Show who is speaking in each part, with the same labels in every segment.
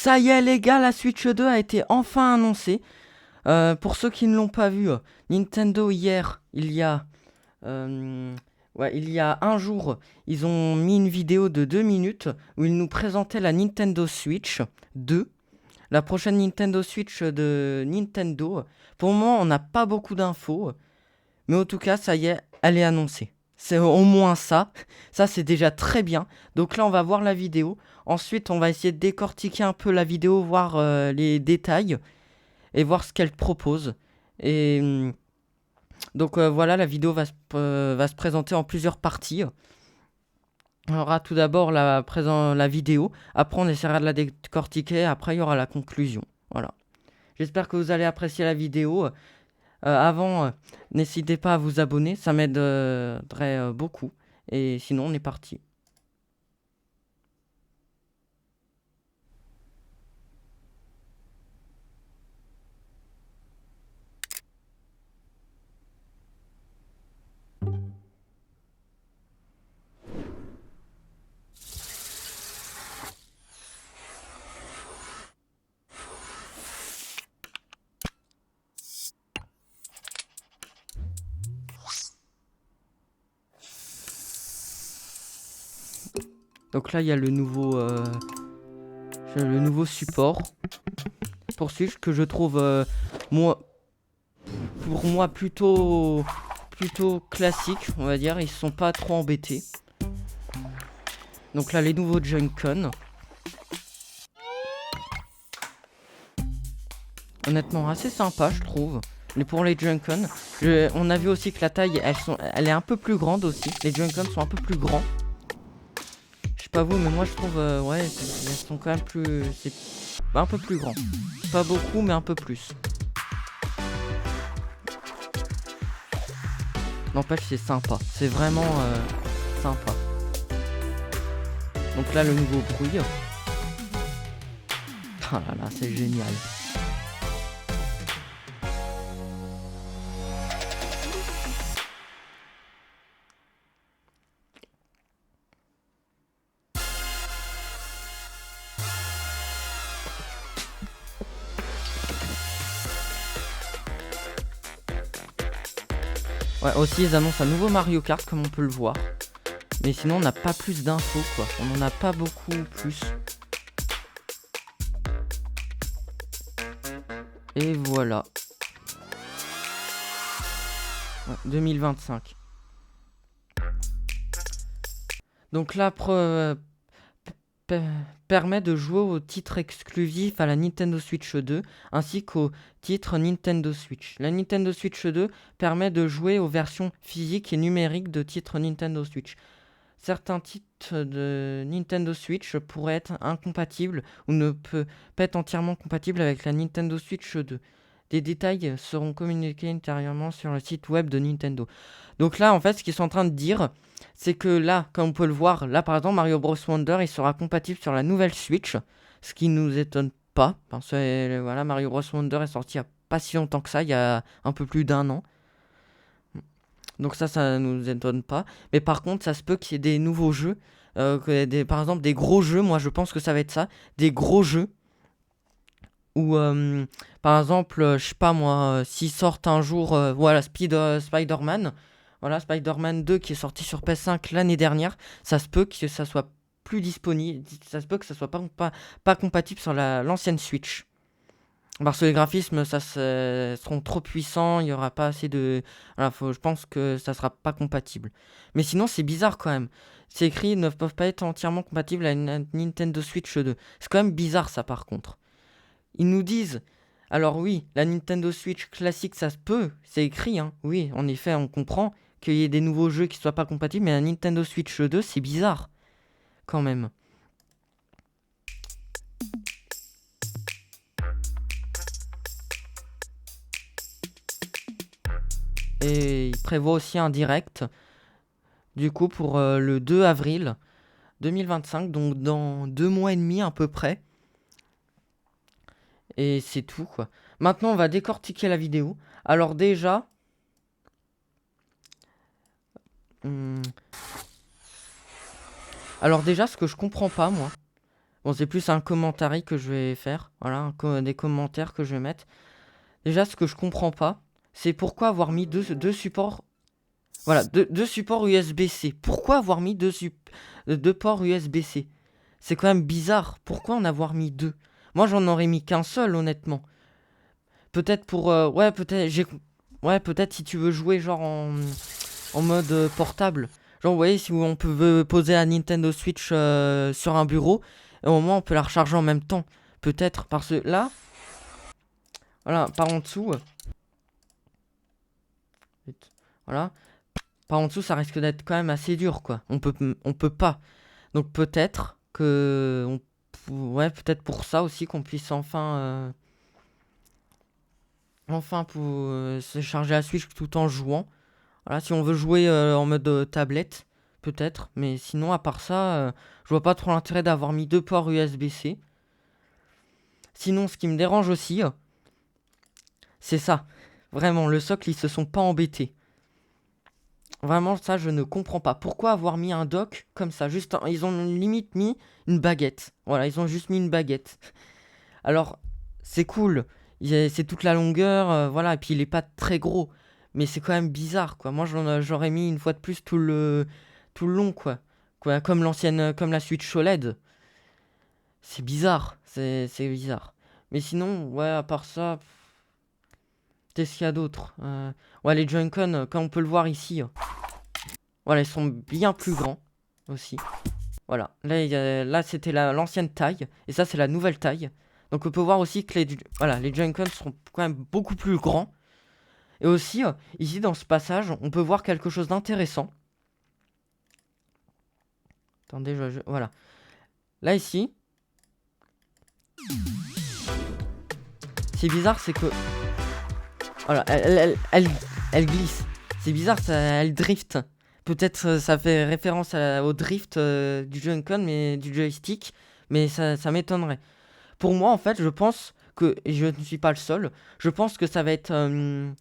Speaker 1: Ça y est les gars, la Switch 2 a été enfin annoncée. Pour ceux qui ne l'ont pas vu, Nintendo hier, il y a un jour, ils ont mis une vidéo de 2 minutes où ils nous présentaient la Nintendo Switch 2, la prochaine Nintendo Switch de Nintendo. Pour le moment, on n'a pas beaucoup d'infos, mais en tout cas, ça y est, elle est annoncée. C'est au moins ça. Ça, c'est déjà très bien. Donc là, on va voir la vidéo. Ensuite, on va essayer de décortiquer un peu la vidéo, voir les détails et voir ce qu'elle propose. Et donc voilà, la vidéo va se présenter en plusieurs parties. On aura tout d'abord la vidéo. Après, on essaiera de la décortiquer. Après, il y aura la conclusion. Voilà. J'espère que vous allez apprécier la vidéo. Avant, n'hésitez pas à vous abonner, ça m'aiderait beaucoup. Et sinon, on est parti. Donc là, il y a le nouveau support pour Switch que je trouve, pour moi, plutôt classique, on va dire. Ils se sont pas trop embêtés. Donc là, les nouveaux Joy-Con. Honnêtement, assez sympa, je trouve. Mais pour les Joy-Con, on a vu aussi que la taille, elle est un peu plus grande aussi. Les Joy-Con sont un peu plus grands. Je sais pas vous, mais moi je trouve, ouais, elles sont quand même plus, c'est un peu plus grand. Pas beaucoup, mais un peu plus. N'empêche, c'est sympa. C'est vraiment sympa. Donc là, le nouveau bruit. Ah là là, c'est génial. Ouais, aussi, ils annoncent un nouveau Mario Kart, comme on peut le voir. Mais sinon, on n'a pas plus d'infos, quoi. On n'en a pas beaucoup plus. Et voilà. Ouais, 2025. Donc là, permet de jouer aux titres exclusifs à la Nintendo Switch 2 ainsi qu'aux titres Nintendo Switch. La Nintendo Switch 2 permet de jouer aux versions physiques et numériques de titres Nintendo Switch. Certains titres de Nintendo Switch pourraient être incompatibles ou ne peuvent pas être entièrement compatibles avec la Nintendo Switch 2. Des détails seront communiqués intérieurement sur le site web de Nintendo. Donc là, en fait, ce qu'ils sont en train de dire, c'est que là, comme on peut le voir, là par exemple, Mario Bros Wonder, il sera compatible sur la nouvelle Switch, ce qui nous étonne pas, parce que voilà, Mario Bros Wonder est sorti il n'y a pas si longtemps que ça, il y a un peu plus d'1 an. Donc ça nous étonne pas. Mais par contre, ça se peut qu'il y ait des nouveaux jeux, par exemple des gros jeux, moi je pense que ça va être ça, des gros jeux, ou par exemple, je sais pas moi, s'ils sortent un jour, voilà, Spider-Man, voilà, Spider-Man 2 qui est sorti sur PS5 l'année dernière, ça se peut que ça soit plus disponible, ça se peut que ça soit pas compatible sur l'ancienne Switch. Parce que les graphismes, seront trop puissants, il y aura pas assez de... Voilà, je pense que ça sera pas compatible. Mais sinon, c'est bizarre quand même. C'est écrit, ils ne peuvent pas être entièrement compatibles à une Nintendo Switch 2. C'est quand même bizarre ça par contre. Ils nous disent, alors oui, la Nintendo Switch classique, ça se peut, c'est écrit, hein. Oui, en effet, on comprend qu'il y ait des nouveaux jeux qui soient pas compatibles, mais la Nintendo Switch 2, c'est bizarre, quand même. Et il prévoit aussi un direct, du coup, pour le 2 avril 2025, donc dans 2 mois et demi à peu près. Et c'est tout, quoi. Maintenant, on va décortiquer la vidéo. Alors déjà... Alors déjà, ce que je comprends pas, moi, Bon, c'est plus un commentaire que je vais faire. Voilà, des commentaires que je vais mettre. Déjà, ce que je comprends pas, c'est pourquoi avoir mis deux supports. Voilà, deux supports USB-C. Pourquoi avoir mis deux ports USB-C? C'est quand même bizarre. Pourquoi en avoir mis deux? Moi, j'en aurais mis qu'un seul, honnêtement. Peut-être pour... ouais, peut-être... Ouais, peut-être si tu veux jouer genre en mode portable. Genre, vous voyez, si on peut poser la Nintendo Switch sur un bureau, et au moins on peut la recharger en même temps. Peut-être, parce que là... Voilà, par en dessous... Voilà. Par en dessous, ça risque d'être quand même assez dur, quoi. On peut pas. Donc peut-être que... ouais, peut-être pour ça aussi qu'on puisse enfin... Enfin, pour se charger la Switch tout en jouant. Voilà, si on veut jouer en mode tablette, peut-être. Mais sinon, à part ça, je vois pas trop l'intérêt d'avoir mis deux ports USB-C. Sinon, ce qui me dérange aussi, c'est ça. Vraiment, le socle, ils se sont pas embêtés. Vraiment, ça, je ne comprends pas. Pourquoi avoir mis un dock comme ça? Juste, ils ont limite mis une baguette. Voilà, ils ont juste mis une baguette. Alors, c'est cool. C'est toute la longueur, voilà. Et puis, il est pas très gros. Mais c'est quand même bizarre, quoi. Moi, j'aurais mis une fois de plus tout le long, quoi. Comme comme la Switch OLED. C'est bizarre. C'est bizarre. Mais sinon, ouais, à part ça, qu'est-ce qu'il y a d'autre? Ouais, les Joy-Con, comme on peut le voir ici, voilà, ils sont bien plus grands aussi. Voilà, là c'était l'ancienne taille, et ça c'est la nouvelle taille. Donc on peut voir aussi que les Joy-Con seront quand même beaucoup plus grands. Et aussi, ici dans ce passage, on peut voir quelque chose d'intéressant. Attendez, voilà. Là ici, c'est bizarre, c'est que... Voilà, elle glisse. C'est bizarre, elle drift. Peut-être ça fait référence au drift du Joy-Con, mais du joystick. Mais ça m'étonnerait. Pour moi, en fait, je pense que, et je ne suis pas le seul, je pense que ça va être une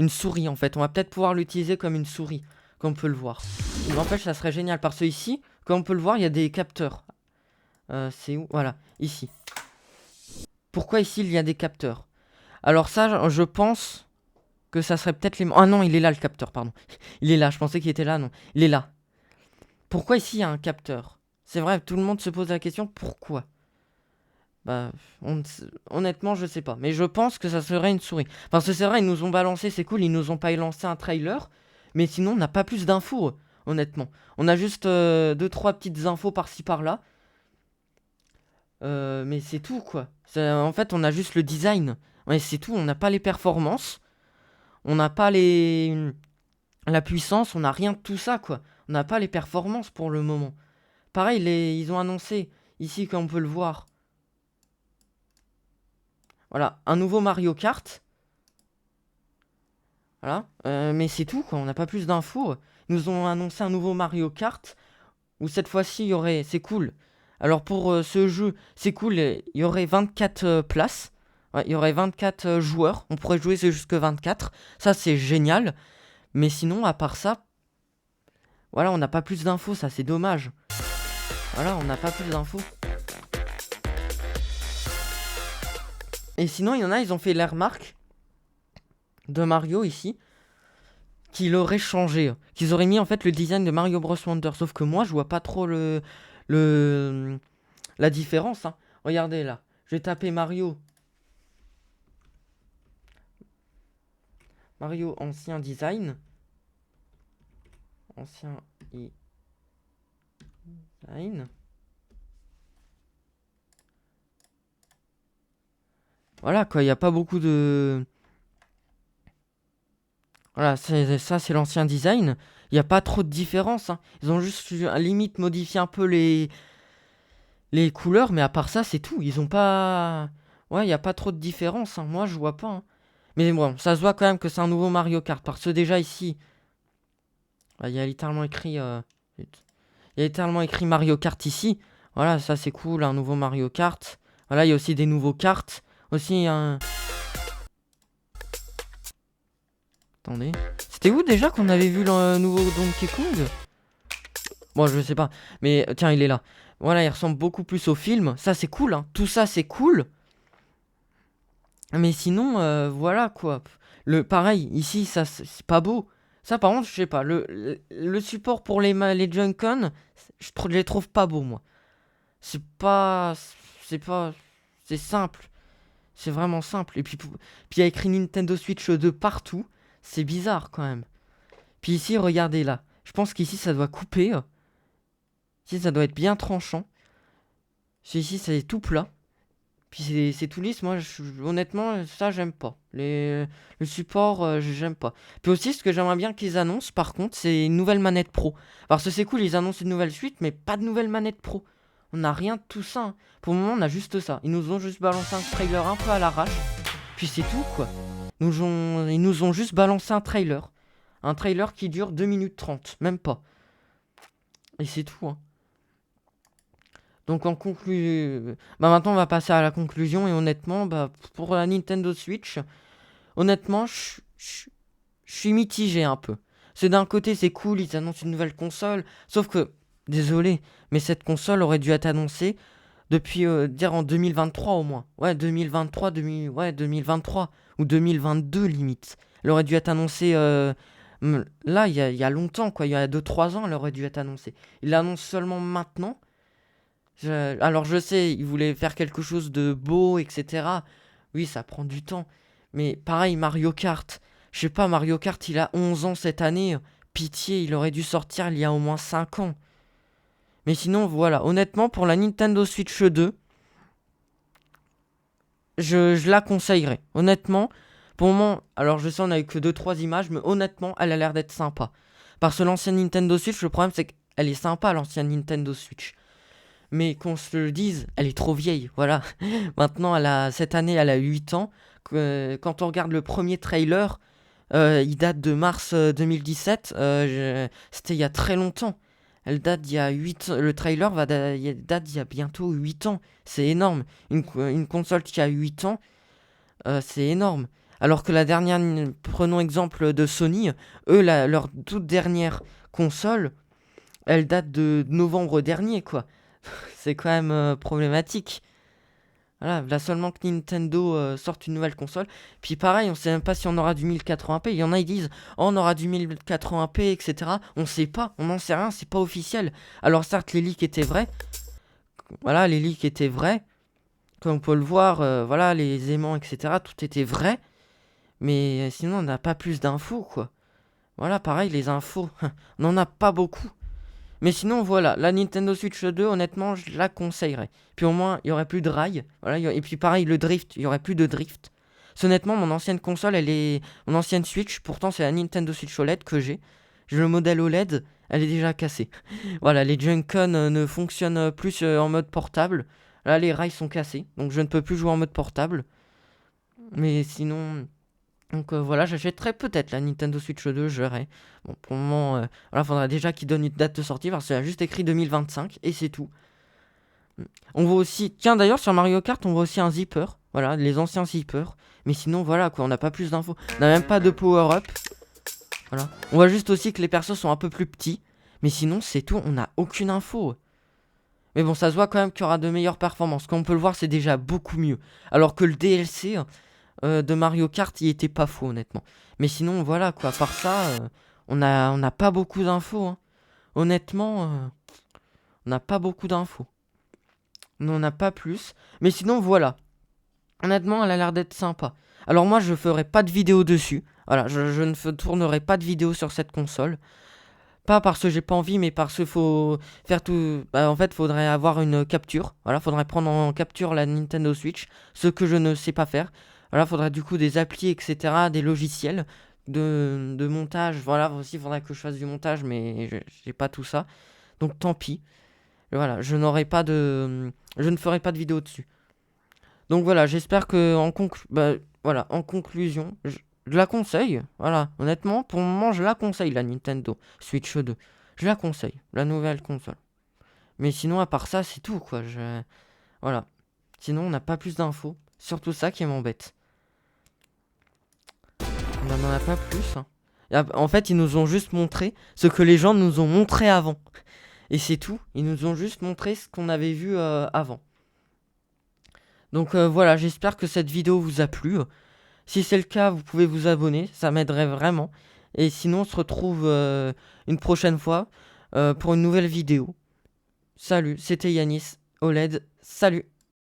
Speaker 1: souris, en fait. On va peut-être pouvoir l'utiliser comme une souris, comme on peut le voir. Mais en fait, ça serait génial, parce que ici, comme on peut le voir, il y a des capteurs. C'est où? Voilà, ici. Pourquoi ici, il y a des capteurs? Alors ça, je pense que ça serait peut-être les... Ah non, il est là, le capteur, pardon. Il est là, je pensais qu'il était là, non. Il est là. Pourquoi ici, il y a un capteur? C'est vrai, tout le monde se pose la question, pourquoi? Bah, honnêtement, je sais pas. Mais je pense que ça serait une souris. Parce que c'est vrai, ils nous ont balancé, c'est cool, ils nous ont pas lancé un trailer. Mais sinon, on n'a pas plus d'infos, honnêtement. On a juste 2-3 petites infos par-ci par-là. Mais c'est tout, quoi. En fait, on a juste le design. Ouais, c'est tout, on n'a pas les performances. On n'a pas la puissance, on n'a rien de tout ça, quoi. On n'a pas les performances pour le moment. Pareil, ils ont annoncé, ici, comme on peut le voir. Voilà, un nouveau Mario Kart. Voilà, mais c'est tout, quoi. On n'a pas plus d'infos. Ils nous ont annoncé un nouveau Mario Kart. Où cette fois-ci, il y aurait... C'est cool. Alors pour ce jeu, c'est cool. Il y aurait 24 places. Ouais, il y aurait 24 joueurs. On pourrait jouer jusque 24. Ça, c'est génial. Mais sinon, à part ça... Voilà, on n'a pas plus d'infos. Ça, c'est dommage. Voilà, on n'a pas plus d'infos. Et sinon, il y en a, ils ont fait la remarque de Mario ici, qu'il aurait changé, qu'ils auraient mis en fait le design de Mario Bros Wonder. Sauf que moi, je vois pas trop la différence. Hein. Regardez là, je vais taper Mario ancien design, ancien design. Voilà quoi, il n'y a pas beaucoup de... Voilà, ça c'est l'ancien design. Il n'y a pas trop de différence. Hein. Ils ont juste à limite modifié un peu les couleurs, mais à part ça, c'est tout. Ils ont pas... Ouais, il n'y a pas trop de différence. Hein. Moi, je vois pas. Hein. Mais bon, ça se voit quand même que c'est un nouveau Mario Kart. Parce que déjà ici, il y a littéralement écrit... Il y a littéralement écrit Mario Kart ici. Voilà, ça c'est cool, un nouveau Mario Kart. Voilà, il y a aussi des nouveaux cartes. Aussi un... Attendez. C'était où déjà qu'on avait vu le nouveau Donkey Kong? Bon, je sais pas. Mais tiens, il est là. Voilà, il ressemble beaucoup plus au film. Ça, c'est cool, hein. Tout ça, c'est cool. Mais sinon, voilà quoi. Pareil, ici, ça, c'est pas beau. Ça, par contre, je sais pas. Le support pour les Joy-Con, je les trouve pas beaux, moi. C'est pas. C'est pas. C'est simple. C'est vraiment simple. Et puis, il y a écrit Nintendo Switch 2 partout. C'est bizarre quand même. Puis ici, regardez là. Je pense qu'ici, ça doit couper. Ici, ça doit être bien tranchant. Ici, c'est tout plat. Puis c'est tout lisse. Moi, honnêtement, ça, j'aime pas. Le support, j'aime pas. Puis aussi, ce que j'aimerais bien qu'ils annoncent, par contre, c'est une nouvelle manette pro. Parce que c'est cool, ils annoncent une nouvelle suite, mais pas de nouvelle manette pro. On n'a rien de tout ça, hein. Pour le moment, on a juste ça. Ils nous ont juste balancé un trailer un peu à l'arrache. Puis c'est tout, quoi. Ils nous ont juste balancé un trailer. Un trailer qui dure 2 minutes 30. Même pas. Et c'est tout, hein. Donc en conclusion, maintenant on va passer à la conclusion et honnêtement, pour la Nintendo Switch, honnêtement, je suis mitigé un peu. C'est d'un côté c'est cool, ils annoncent une nouvelle console, sauf que, désolé, mais cette console aurait dû être annoncée depuis, dire en 2023 au moins. Ouais, 2023, 2023, ou 2022 limite. Elle aurait dû être annoncée, là, il y a longtemps, quoi, il y a 2-3 ans, elle aurait dû être annoncée. Ils l'annoncent seulement maintenant. Alors je sais, ils voulaient faire quelque chose de beau, etc. Oui, ça prend du temps. Mais pareil, Mario Kart. Je sais pas, Mario Kart, il a 11 ans cette année. Pitié, il aurait dû sortir il y a au moins 5 ans. Mais sinon, voilà. Honnêtement, pour la Nintendo Switch 2, je la conseillerais. Honnêtement, pour le moment, alors je sais, on a eu que 2-3 images, mais honnêtement, elle a l'air d'être sympa. Parce que l'ancienne Nintendo Switch, le problème, c'est qu'elle est sympa, l'ancienne Nintendo Switch. Mais qu'on se le dise, elle est trop vieille, voilà. Maintenant, cette année, elle a 8 ans. Quand on regarde le premier trailer, il date de mars 2017. C'était il y a très longtemps. Elle date d'il y a 8 ans. Le trailer date d'il y a bientôt 8 ans. C'est énorme. Une console qui a 8 ans, c'est énorme. Alors que la dernière, prenons exemple de Sony, eux, leur toute dernière console, elle date de novembre dernier, quoi. C'est quand même problématique. Voilà, là seulement que Nintendo sorte une nouvelle console. Puis pareil, on sait même pas si on aura du 1080p. Il y en a, ils disent, oh, on aura du 1080p, etc. On sait pas, on n'en sait rien, c'est pas officiel. Alors certes, les leaks étaient vrais. Voilà, les leaks étaient vrais. Comme on peut le voir, voilà, les aimants, etc. Tout était vrai. Mais sinon, on n'a pas plus d'infos, quoi. Voilà, pareil, les infos, on n'en a pas beaucoup. Mais sinon, voilà, la Nintendo Switch 2, honnêtement, je la conseillerais. Puis au moins, il y aurait plus de rails. Voilà, et puis pareil, le drift, il y aurait plus de drift. Parce honnêtement, mon ancienne console, mon ancienne Switch, pourtant c'est la Nintendo Switch OLED que j'ai. J'ai le modèle OLED, elle est déjà cassée. Voilà, les Joy-Con ne fonctionnent plus en mode portable. Là, les rails sont cassés, donc je ne peux plus jouer en mode portable. Mais sinon... Donc voilà, j'achèterai peut-être la Nintendo Switch 2, je verrai. Bon, pour le moment, voilà, faudra déjà qu'il donne une date de sortie, parce qu'il a juste écrit 2025, et c'est tout. On voit aussi, tiens d'ailleurs sur Mario Kart, on voit aussi un zipper, voilà, les anciens zippers. Mais sinon, voilà quoi, on n'a pas plus d'infos. On n'a même pas de power-up. Voilà. On voit juste aussi que les persos sont un peu plus petits. Mais sinon, c'est tout, on n'a aucune info. Mais bon, ça se voit quand même qu'il y aura de meilleures performances. Comme on peut le voir, c'est déjà beaucoup mieux. Alors que le DLC... de Mario Kart, il était pas faux, honnêtement. Mais sinon, voilà, quoi. À part ça, on n'a pas beaucoup d'infos, hein. Honnêtement, on n'a pas beaucoup d'infos. On n'en a pas plus. Mais sinon, voilà. Honnêtement, elle a l'air d'être sympa. Alors moi, je ferai pas de vidéo dessus. Voilà, je ne tournerai pas de vidéo sur cette console. Pas parce que j'ai pas envie, mais parce qu'il faut faire tout... en fait, faudrait avoir une capture. Voilà, faudrait prendre en capture la Nintendo Switch. Ce que je ne sais pas faire. Voilà, faudra du coup des applis, etc., des logiciels de montage. Voilà, aussi, il faudrait que je fasse du montage, mais j'ai pas tout ça. Donc tant pis. Voilà, je ne ferai pas de vidéo dessus. Donc voilà, j'espère que en conclusion, je la conseille. Voilà, honnêtement, pour le moment, je la conseille, la Nintendo Switch 2. Je la conseille, la nouvelle console. Mais sinon, à part ça, c'est tout, quoi. Voilà. Sinon, on n'a pas plus d'infos. Surtout ça qui m'embête. On n'en a pas plus, hein. En fait, ils nous ont juste montré ce que les gens nous ont montré avant. Et c'est tout. Ils nous ont juste montré ce qu'on avait vu avant. Donc voilà, j'espère que cette vidéo vous a plu. Si c'est le cas, vous pouvez vous abonner, ça m'aiderait vraiment. Et sinon, on se retrouve une prochaine fois pour une nouvelle vidéo. Salut, c'était Yanis OLED. Salut!